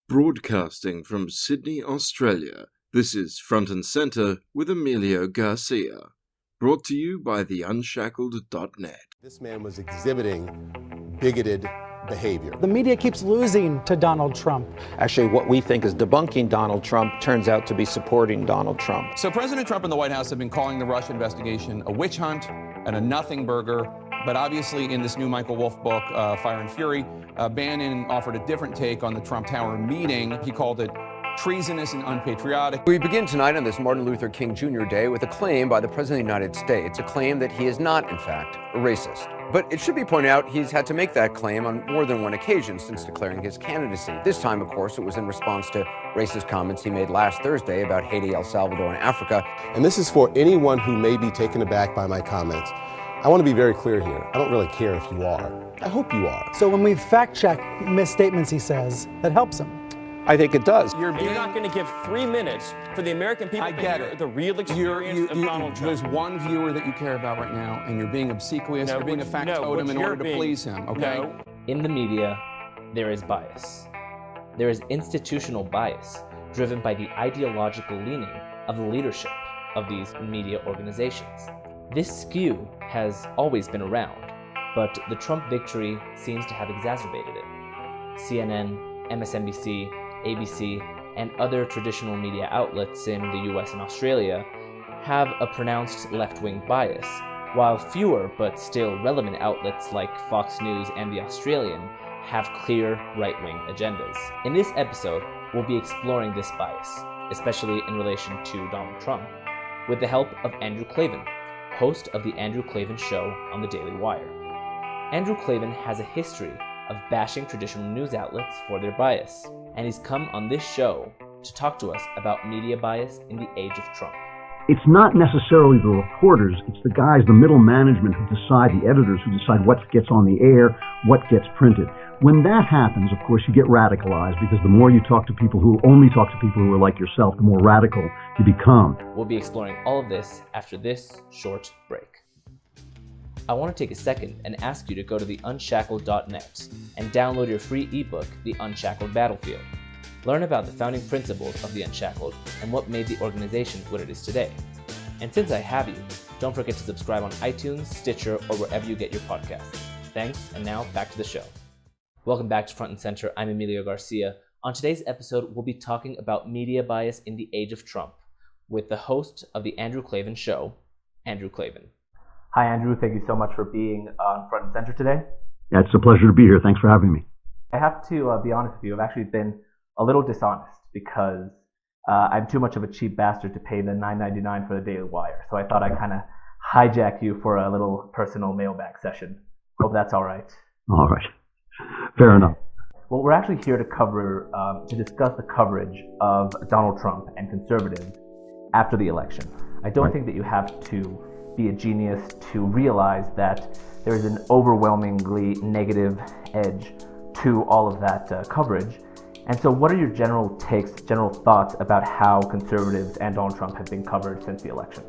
Broadcasting from Sydney, Australia, this is Front and Center with Emilio Garcia. Brought to you by the Unshackled.net. This man was exhibiting bigoted behavior. The media keeps losing to Donald Trump. Actually, what we think is debunking Donald Trump turns out to be supporting Donald Trump. So President Trump and the White House have been calling the Russia investigation a witch hunt and a nothing burger. But obviously, in this new Michael Wolff book, Fire and Fury, Bannon offered a different take on the Trump Tower meeting. He called it treasonous and unpatriotic. We begin tonight on this Martin Luther King Jr. Day with a claim by the President of the United States, a claim that he is not, in fact, a racist. But it should be pointed out he's had to make that claim on more than one occasion since declaring his candidacy. This time, of course, it was in response to racist comments he made last Thursday about Haiti, El Salvador, and Africa. And this is for anyone who may be taken aback by my comments. I want to be very clear here. I don't really care if you are. I hope you are. So when we fact-check misstatements he says, that helps him. I think it does. You're not going to give 3 minutes for the American people to hear the real experience of Donald Trump. There's one viewer that you care about right now, and you're being obsequious, you're being a factotum in order to please him, okay? No. In the media, there is bias. There is institutional bias driven by the ideological leaning of the leadership of these media organizations. This skew has always been around, but the Trump victory seems to have exacerbated it. CNN, MSNBC, ABC, and other traditional media outlets in the US and Australia have a pronounced left-wing bias, while fewer but still relevant outlets like Fox News and The Australian have clear right-wing agendas. In this episode, we'll be exploring this bias, especially in relation to Donald Trump, with the help of Andrew Klavan, host of The Andrew Klavan Show on the Daily Wire. Andrew Klavan has a history of bashing traditional news outlets for their bias, and he's come on this show to talk to us about media bias in the age of Trump. It's not necessarily the reporters, it's the guys, the middle management who decide, the editors who decide what gets on the air, what gets printed. When that happens, of course, you get radicalized because the more you talk to people who only talk to people who are like yourself, the more radical you become. We'll be exploring all of this after this short break. I want to take a second and ask you to go to the Unshackled.net and download your free ebook, The Unshackled Battlefield. Learn about the founding principles of The Unshackled and what made the organization what it is today. And since I have you, don't forget to subscribe on iTunes, Stitcher, or wherever you get your podcasts. Thanks, and now back to the show. Welcome back to Front and Center. I'm Emilio Garcia. On today's episode, we'll be talking about media bias in the age of Trump with the host of The Andrew Klavan Show, Andrew Klavan. Hi, Andrew. Thank you so much for being on Front and Center today. Yeah, it's a pleasure to be here. Thanks for having me. I have to be honest with you. I've actually been a little dishonest because I'm too much of a cheap bastard to pay the $9.99 for the Daily Wire. So I thought I'd kind of hijack you for a little personal mailbag session. Hope that's all right. All right. Fair enough. Well, we're actually here to discuss the coverage of Donald Trump and conservatives after the election. I don't think that you have to be a genius to realize that there is an overwhelmingly negative edge to all of that coverage. And so what are your general thoughts about how conservatives and Donald Trump have been covered since the election?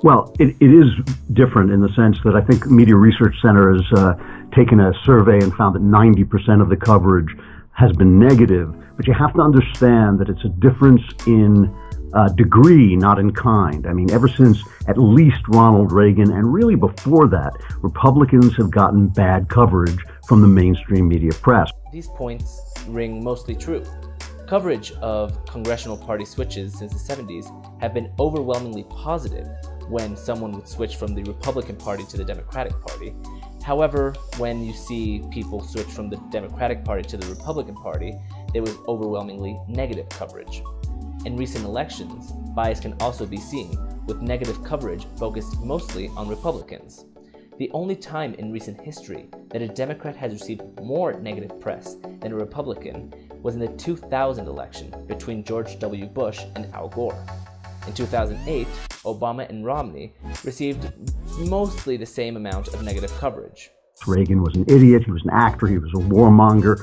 Well, it is different in the sense that I think Media Research Center has taken a survey and found that 90% of the coverage has been negative. But you have to understand that it's a difference in degree, not in kind. I mean, ever since at least Ronald Reagan, and really before that, Republicans have gotten bad coverage from the mainstream media press. These points ring mostly true. Coverage of congressional party switches since the 70s have been overwhelmingly positive when someone would switch from the Republican Party to the Democratic Party. However, when you see people switch from the Democratic Party to the Republican Party, there was overwhelmingly negative coverage. In recent elections, bias can also be seen, with negative coverage focused mostly on Republicans. The only time in recent history that a Democrat has received more negative press than a Republican was in the 2000 election between George W. Bush and Al Gore. In 2008, Obama and Romney received mostly the same amount of negative coverage. Reagan was an idiot, he was an actor, he was a warmonger.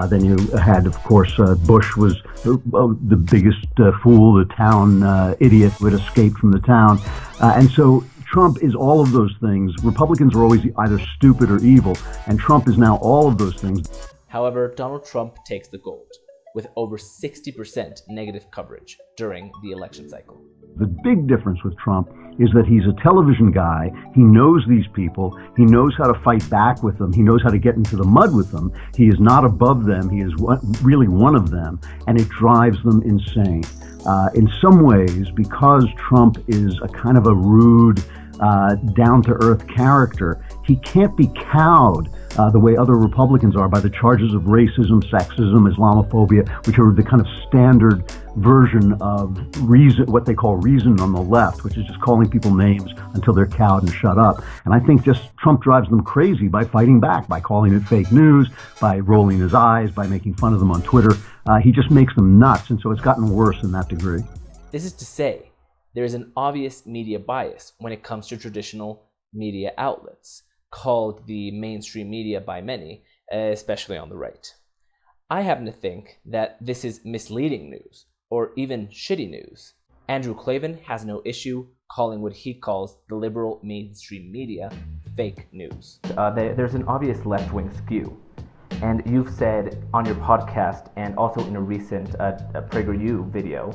Then you had, of course, Bush was the biggest fool, the town idiot who had escaped from the town. And so Trump is all of those things. Republicans are always either stupid or evil, and Trump is now all of those things. However, Donald Trump takes the gold, with over 60% negative coverage during the election cycle. The big difference with Trump is that he's a television guy. He knows these people. He knows how to fight back with them. He knows how to get into the mud with them. He is not above them. He is really one of them, and it drives them insane. In some ways, because Trump is a kind of a rude, down-to-earth character, he can't be cowed the way other Republicans are by the charges of racism, sexism, Islamophobia, which are the kind of standard version of reason, what they call reason on the left, which is just calling people names until they're cowed and shut up. And I think just Trump drives them crazy by fighting back, by calling it fake news, by rolling his eyes, by making fun of them on Twitter. He just makes them nuts, and so it's gotten worse in that degree. This is to say, there is an obvious media bias when it comes to traditional media outlets, called the mainstream media by many, especially on the right. I happen to think that this is misleading news, or even shitty news. Andrew Klavan has no issue calling what he calls the liberal mainstream media fake news. There's an obvious left-wing skew. And you've said on your podcast and also in a recent PragerU video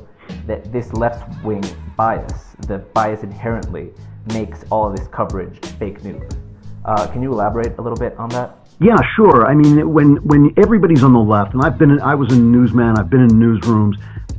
that this left-wing bias, the bias inherently, makes all of this coverage fake news. Can you elaborate a little bit on that? Yeah, sure. I mean, when everybody's on the left, and I was a newsman, I've been in newsrooms,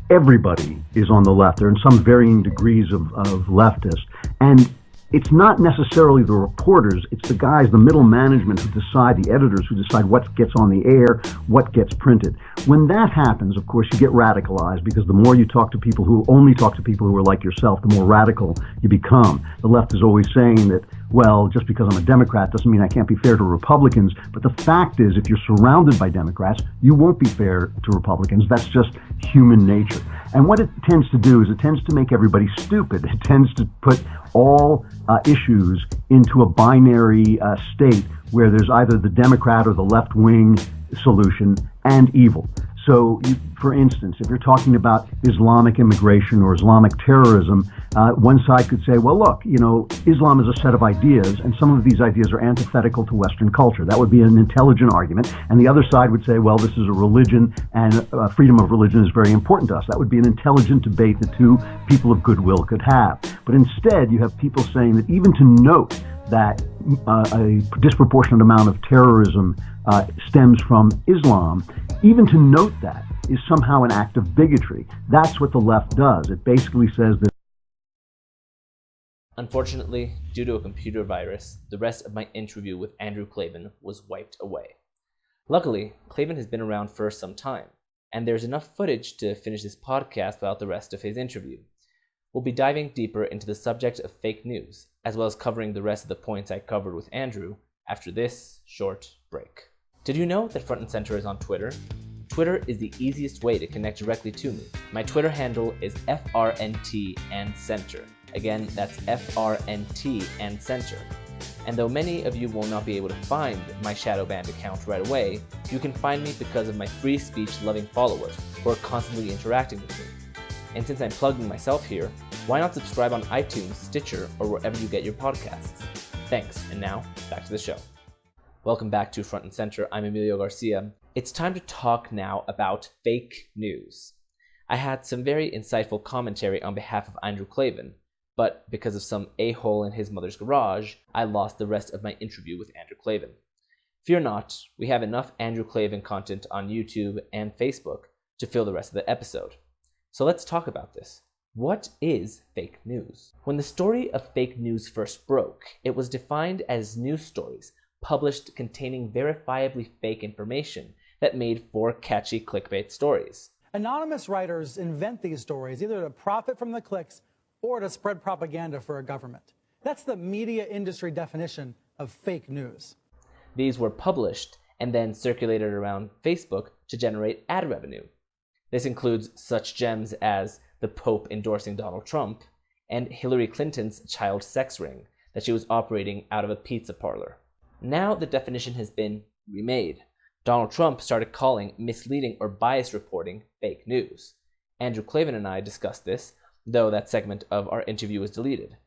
everybody is on the left. They're in some varying degrees of leftist. And it's not necessarily the reporters, it's the guys, the middle management who decide, the editors who decide what gets on the air, what gets printed. When that happens, of course, you get radicalized, because the more you talk to people who only talk to people who are like yourself, the more radical you become. The left is always saying that, well, just because I'm a Democrat doesn't mean I can't be fair to Republicans. But the fact is, if you're surrounded by Democrats, you won't be fair to Republicans. That's just human nature. And what it tends to do is it tends to make everybody stupid. It tends to put all issues into a binary state where there's either the Democrat or the left-wing solution and evil. So, for instance, if you're talking about Islamic immigration or Islamic terrorism, one side could say, well, look, Islam is a set of ideas, and some of these ideas are antithetical to Western culture. That would be an intelligent argument. And the other side would say, well, this is a religion, and freedom of religion is very important to us. That would be an intelligent debate that two people of goodwill could have. But instead, you have people saying that even to note that a disproportionate amount of terrorism stems from Islam, even to note that is somehow an act of bigotry. That's what the left does. It basically says that. Unfortunately, due to a computer virus, the rest of my interview with Andrew Klavan was wiped away. Luckily, Klavan has been around for some time, and there's enough footage to finish this podcast without the rest of his interview. We'll be diving deeper into the subject of fake news, as well as covering the rest of the points I covered with Andrew after this short break. Did you know that Front and Center is on Twitter? Twitter is the easiest way to connect directly to me. My Twitter handle is FRNT and Center. Again, that's FRNT and Center. And though many of you will not be able to find my shadow banned account right away, you can find me because of my free speech loving followers who are constantly interacting with me. And since I'm plugging myself here, why not subscribe on iTunes, Stitcher, or wherever you get your podcasts? Thanks, and now, back to the show. Welcome back to Front and Center. I'm Emilio Garcia. It's time to talk now about fake news. I had some very insightful commentary on behalf of Andrew Klavan, but because of some a-hole in his mother's garage, I lost the rest of my interview with Andrew Klavan. Fear not, we have enough Andrew Klavan content on YouTube and Facebook to fill the rest of the episode. So let's talk about this. What is fake news? When the story of fake news first broke, it was defined as news stories published containing verifiably fake information that made for catchy clickbait stories. Anonymous writers invent these stories either to profit from the clicks or to spread propaganda for a government. That's the media industry definition of fake news. These were published and then circulated around Facebook to generate ad revenue. This includes such gems as the Pope endorsing Donald Trump and Hillary Clinton's child sex ring that she was operating out of a pizza parlor. Now the definition has been remade. Donald Trump started calling misleading or biased reporting fake news. Andrew Klavan and I discussed this, though that segment of our interview was deleted.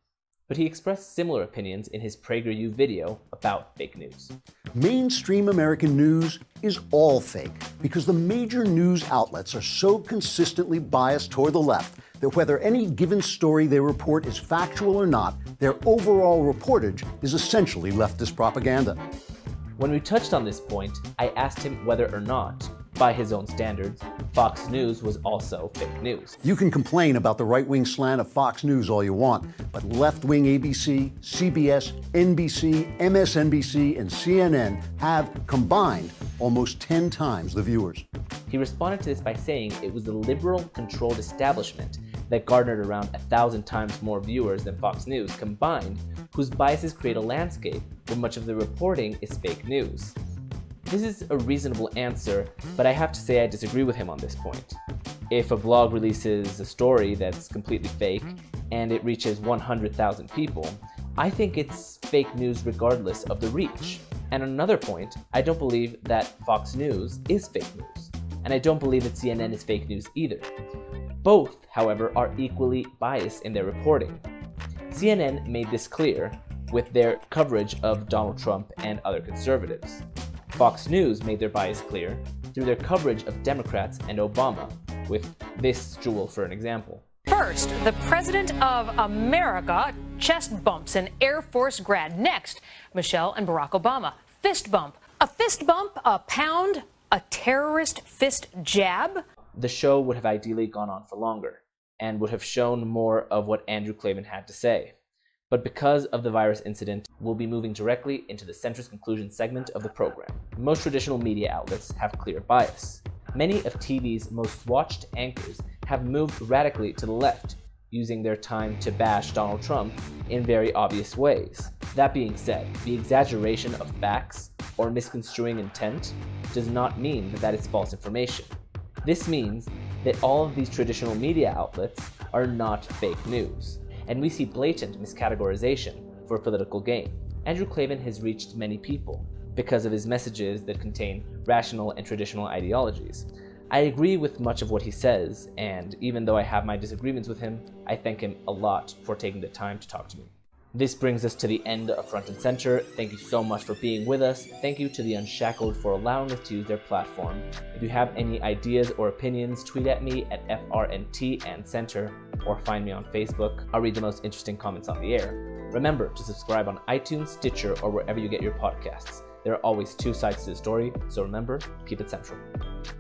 but he expressed similar opinions in his PragerU video about fake news. Mainstream American news is all fake because the major news outlets are so consistently biased toward the left that whether any given story they report is factual or not, their overall reportage is essentially leftist propaganda. When we touched on this point, I asked him whether or not, by his own standards, Fox News was also fake news. You can complain about the right-wing slant of Fox News all you want, but left-wing ABC, CBS, NBC, MSNBC, and CNN have combined almost 10 times the viewers. He responded to this by saying it was the liberal-controlled establishment that garnered around 1,000 times more viewers than Fox News combined, whose biases create a landscape where much of the reporting is fake news. This is a reasonable answer, but I have to say I disagree with him on this point. If a blog releases a story that's completely fake and it reaches 100,000 people, I think it's fake news regardless of the reach. And on another point, I don't believe that Fox News is fake news, and I don't believe that CNN is fake news either. Both, however, are equally biased in their reporting. CNN made this clear with their coverage of Donald Trump and other conservatives. Fox News made their bias clear through their coverage of Democrats and Obama, with this jewel for an example. First, the President of America chest bumps an Air Force grad. Next, Michelle and Barack Obama. Fist bump. A fist bump, a pound, a terrorist fist jab. The show would have ideally gone on for longer and would have shown more of what Andrew Klavan had to say. But because of the virus incident, we'll be moving directly into the centrist conclusion segment of the program. Most traditional media outlets have clear bias. Many of TV's most watched anchors have moved radically to the left, using their time to bash Donald Trump in very obvious ways. That being said, the exaggeration of facts or misconstruing intent does not mean that is false information. This means that all of these traditional media outlets are not fake news, and we see blatant miscategorization for political gain. Andrew Klavan has reached many people because of his messages that contain rational and traditional ideologies. I agree with much of what he says, and even though I have my disagreements with him, I thank him a lot for taking the time to talk to me. This brings us to the end of Front and Center. Thank you so much for being with us. Thank you to the Unshackled for allowing us to use their platform. If you have any ideas or opinions, tweet at me at FRNT and Center, or find me on Facebook. I'll read the most interesting comments on the air. Remember to subscribe on iTunes, Stitcher, or wherever you get your podcasts. There are always two sides to the story, so remember, keep it central.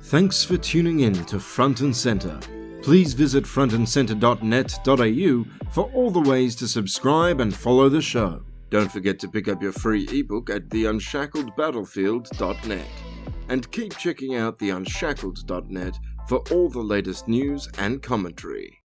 Thanks for tuning in to Front and Center. Please visit frontandcenter.net.au for all the ways to subscribe and follow the show. Don't forget to pick up your free ebook at theUnshackledBattlefield.net. And keep checking out theUnshackled.net for all the latest news and commentary.